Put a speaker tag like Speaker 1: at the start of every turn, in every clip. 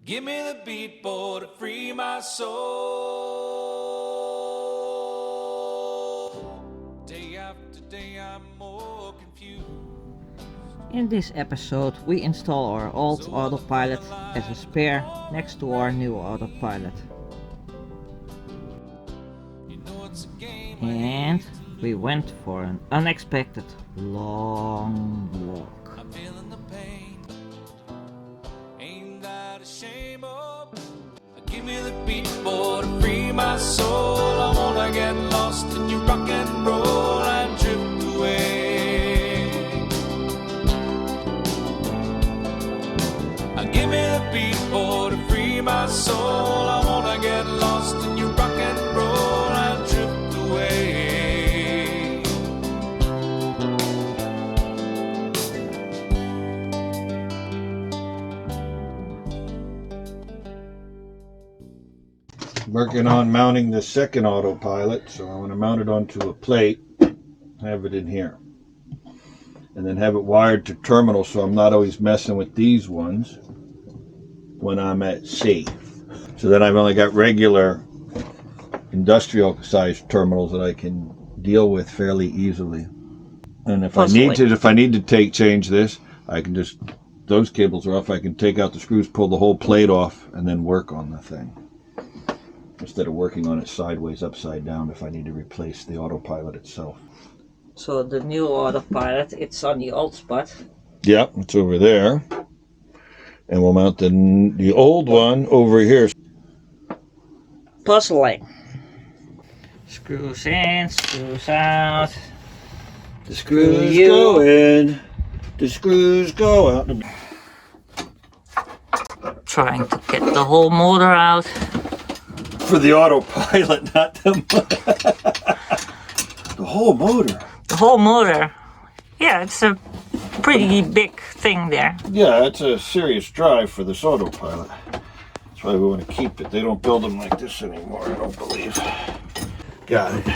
Speaker 1: Give me the beat, boy, to free my soul. Day after day, I'm more confused.
Speaker 2: In this episode, we install our old autopilot as a spare next to our new autopilot. And we went for an unexpected long walk.
Speaker 1: I'm feeling the pain. Ain't that a shame? Oh, give me the beat, boy, to free my soul. I wanna get lost in your rock and roll and drift away. Give me the beat, boy, to free my soul. I wanna get lost in your rock and roll and drift away.
Speaker 3: Working on mounting the second autopilot, so I want to mount it onto a plate, have it in here, and then have it wired to terminals so I'm not always messing with these ones when I'm at sea. So then I've only got regular industrial sized terminals that I can deal with fairly easily. And if I need to change this, I can just, those cables are off, I can take out the screws, pull the whole plate off, and then work on the thing, instead of working on it sideways, upside down, if I need to replace the autopilot itself.
Speaker 2: So the new autopilot, it's on the old spot.
Speaker 3: Yep, it's over there. And we'll mount the old one over here.
Speaker 2: Puzzling. Screws in, screws out.
Speaker 3: The screws go in, the screws go out.
Speaker 2: Trying to get the whole motor out.
Speaker 3: For the autopilot, not the the whole motor.
Speaker 2: The whole motor. Yeah, it's a pretty big thing there.
Speaker 3: Yeah, it's a serious drive for this autopilot. That's why we want to keep it. They don't build them like this anymore, I don't believe. Got it.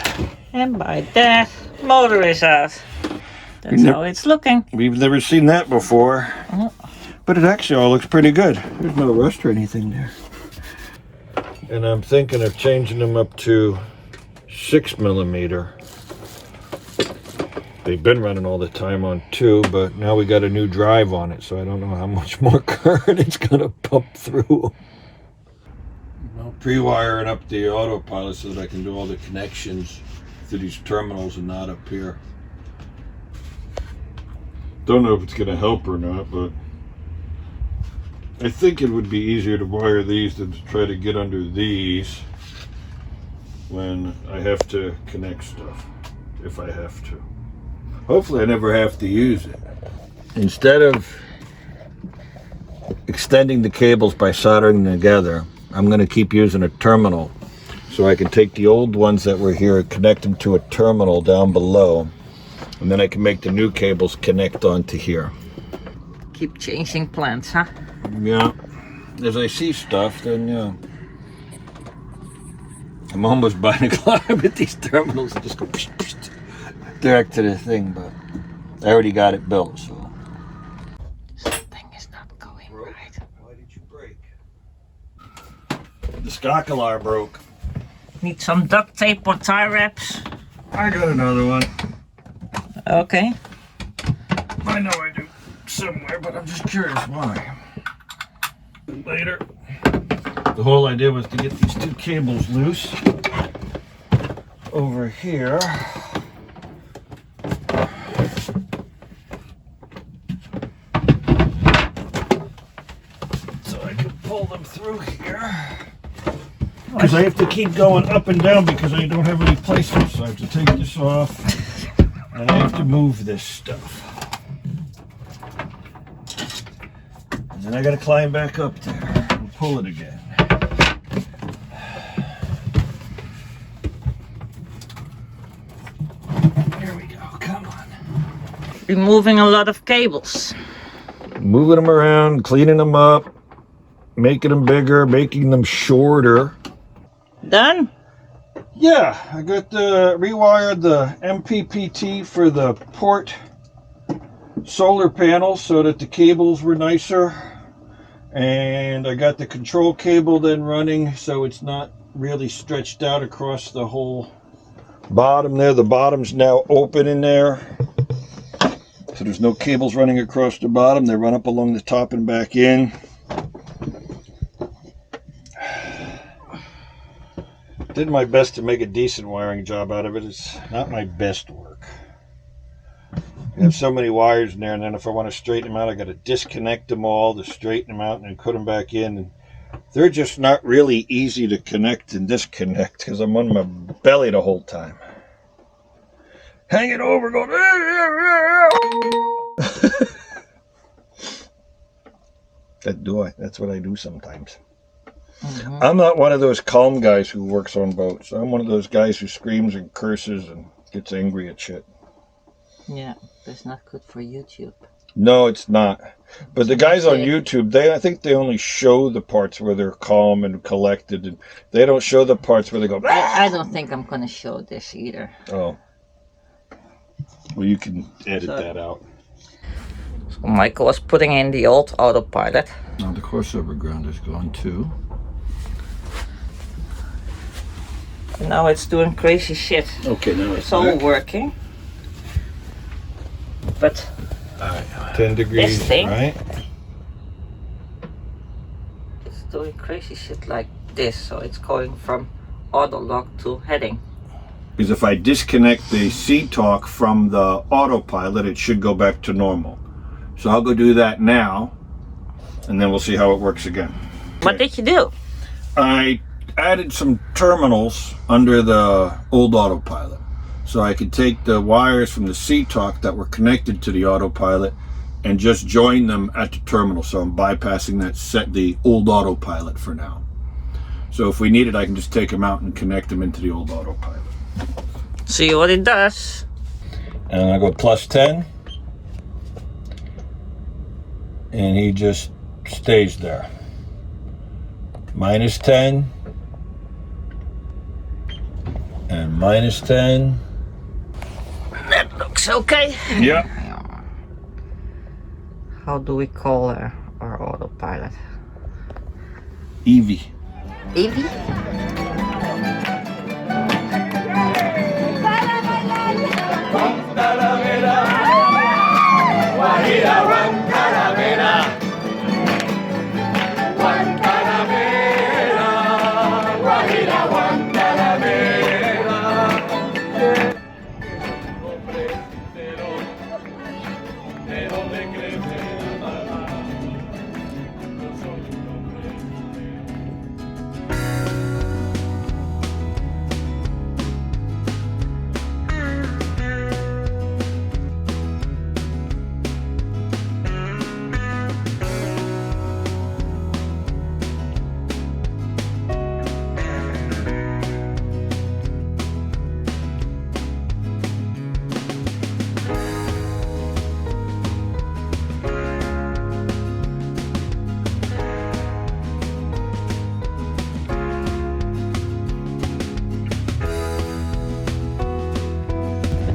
Speaker 2: And by that, motor is out. That's how it's looking.
Speaker 3: We've never seen that before. But it actually all looks pretty good. There's no rust or anything there. And I'm thinking of changing them up to 6mm. They've been running all the time on 2, but now we got a new drive on it, so I don't know how much more current it's gonna pump through. I'll pre-wire it up the autopilot so that I can do all the connections to these terminals and not up here. Don't know if it's gonna help or not, but I think it would be easier to wire these than to try to get under these when I have to connect stuff, if I have to. Hopefully I never have to use it. Instead of extending the cables by soldering them together, I'm going to keep using a terminal. So I can take the old ones that were here and connect them to a terminal down below. And then I can make the new cables connect onto here.
Speaker 2: Keep changing plans, huh?
Speaker 3: Yeah. As I see stuff, then yeah. I'm almost buying a climb at these terminals and just go direct to the thing, but I already got it built, so.
Speaker 2: Something is not going right.
Speaker 3: Why did you break? The scocular broke.
Speaker 2: Need some duct tape or tie wraps?
Speaker 3: I got another one.
Speaker 2: Okay.
Speaker 3: I know I do somewhere, but I'm just curious why. Later. The whole idea was to get these two cables loose over here. So I can pull them through here. Because I have to keep going up and down because I don't have any placements. So I have to take this off and I have to move this stuff. And then I gotta climb back up there and pull it again. Here we go, come on.
Speaker 2: Removing a lot of cables.
Speaker 3: Moving them around, cleaning them up, making them bigger, making them shorter.
Speaker 2: Done?
Speaker 3: Yeah, I got rewired the MPPT for the port solar panels so that the cables were nicer. And I got the control cable then running so it's not really stretched out across the whole bottom there. The bottom's now open in there. So there's no cables running across the bottom. They run up along the top and back in. Did my best to make a decent wiring job out of it. It's not my best work. I have so many wires in there, and then if I want to straighten them out, I got to disconnect them all to straighten them out and then put them back in. And they're just not really easy to connect and disconnect because I'm on my belly the whole time. Hanging over, going. That's what I do sometimes. Mm-hmm. I'm not one of those calm guys who works on boats. I'm one of those guys who screams and curses and gets angry at shit.
Speaker 2: Yeah, that's not good for YouTube.
Speaker 3: No, it's not. But the guys on YouTube, I think they only show the parts where they're calm and collected, and they don't show the parts where they go.
Speaker 2: I don't think I'm gonna show this either.
Speaker 3: Oh. Well, you can edit that out.
Speaker 2: So Michael was putting in the old autopilot.
Speaker 3: Now the crossover ground is gone too.
Speaker 2: Now it's doing crazy shit.
Speaker 3: Okay, now
Speaker 2: it's all working. But
Speaker 3: 10 degrees,
Speaker 2: this thing,
Speaker 3: right?
Speaker 2: It's doing crazy shit like this, so it's going from auto lock to heading.
Speaker 3: Because if I disconnect the C-Talk from the autopilot, it should go back to normal. So I'll go do that now, and then we'll see how it works again.
Speaker 2: What did you do?
Speaker 3: I added some terminals under the old autopilot. So I could take the wires from the C-Talk that were connected to the autopilot and just join them at the terminal. So I'm bypassing the old autopilot for now. So if we need it, I can just take them out and connect them into the old autopilot.
Speaker 2: See what it does.
Speaker 3: And I go +10. And he just stays there. -10. And -10.
Speaker 2: That looks okay.
Speaker 3: Yep.
Speaker 2: How do we call our autopilot?
Speaker 3: Evie.
Speaker 2: Evie?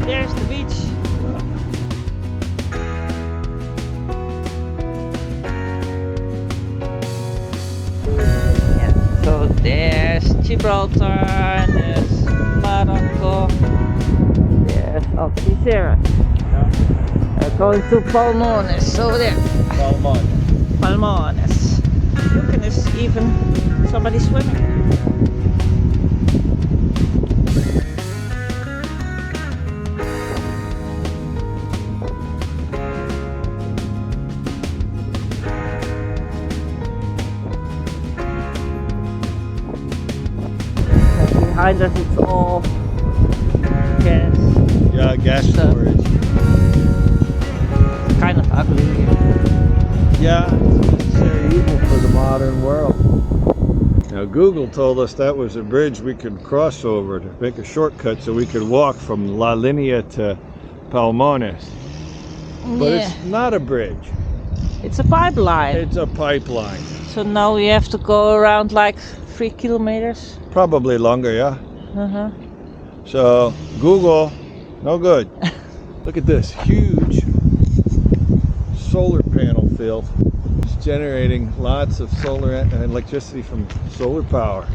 Speaker 2: There's the beach. Yeah, so there's Gibraltar, and there's Morocco, there's Algeciras. We're going to Palmones over there. Palmones. Look, and there's even somebody swimming. Behind us it's all gas.
Speaker 3: Yeah, gas storage.
Speaker 2: It's kind of ugly here.
Speaker 3: Yeah, it's necessary evil for the modern world. Now Google told us that was a bridge we could cross over to make a shortcut so we could walk from La Linea to Palmones. But
Speaker 2: Yeah.
Speaker 3: it's not a bridge.
Speaker 2: It's a pipeline.
Speaker 3: It's a pipeline.
Speaker 2: So now we have to go around like 3 kilometers.
Speaker 3: Probably longer, yeah?
Speaker 2: Uh-huh.
Speaker 3: So Google, no good. Look at this huge solar panel field. It's generating lots of solar and electricity from solar power.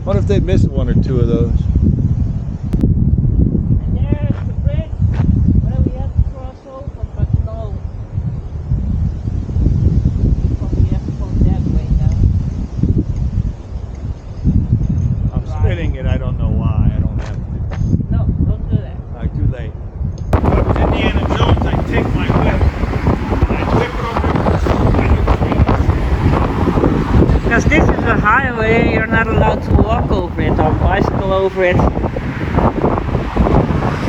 Speaker 3: Wonder if they missed one or two of those.
Speaker 2: And there's the bridge where we have to cross over, but no. Probably have to go that way now.
Speaker 3: I'm spinning it. I don't know why. I don't have to.
Speaker 2: No, don't do that.
Speaker 3: Too late. If I was Indiana Jones, I'd take my whip. I'd whip it over.
Speaker 2: Because this is a highway, you're not allowed to walk over it or bicycle over it.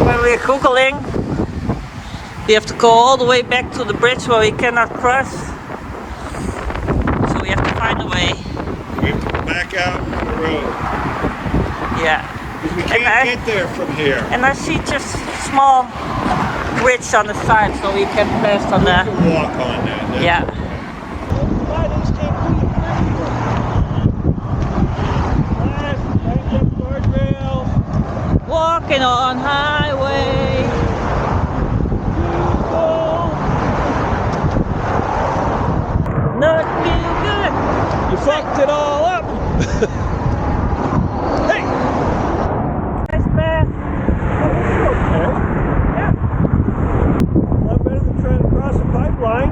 Speaker 2: When we're Googling, we have to go all the way back to the bridge where we cannot cross. So we have to find a way.
Speaker 3: We have to go back out on the road.
Speaker 2: Yeah.
Speaker 3: Because we can't get there from here.
Speaker 2: And I see just small bridge on the side so we can pass on
Speaker 3: We
Speaker 2: the...
Speaker 3: can walk on that.
Speaker 2: Yeah. Walking on highway. Not feel good.
Speaker 3: You fucked it all up. Hey!
Speaker 2: Nice path.
Speaker 3: Okay.
Speaker 2: Yeah.
Speaker 3: A lot better than trying to cross a pipeline.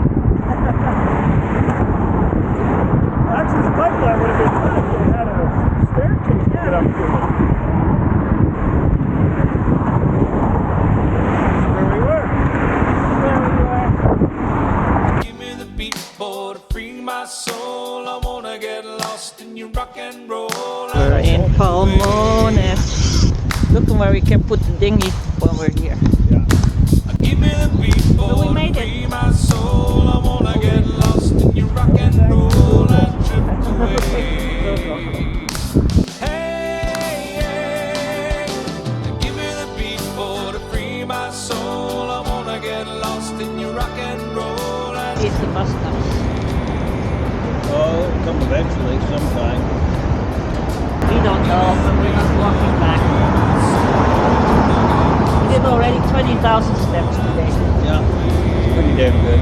Speaker 3: Actually, the pipeline would have been good if they had a staircase to get up to it. Where we were.
Speaker 1: Give me the beat, boy, to free my soul. I wanna get lost in your rock and roll.
Speaker 2: We're in Palmones. Looking where we can put the dinghy when we're here.
Speaker 1: Give me the beat,
Speaker 2: we
Speaker 1: boy, to
Speaker 2: made it.
Speaker 1: free my soul. I wanna get lost in your rock and roll and drift away. Hey, give me the beat, boy, to free my soul. I wanna get lost in your rock and roll and
Speaker 2: Here's the bus stop.
Speaker 3: Oh, it'll come eventually, sometime.
Speaker 2: We don't know, but we're not walking back. We did already 20,000 steps today.
Speaker 3: Yeah, pretty damn good.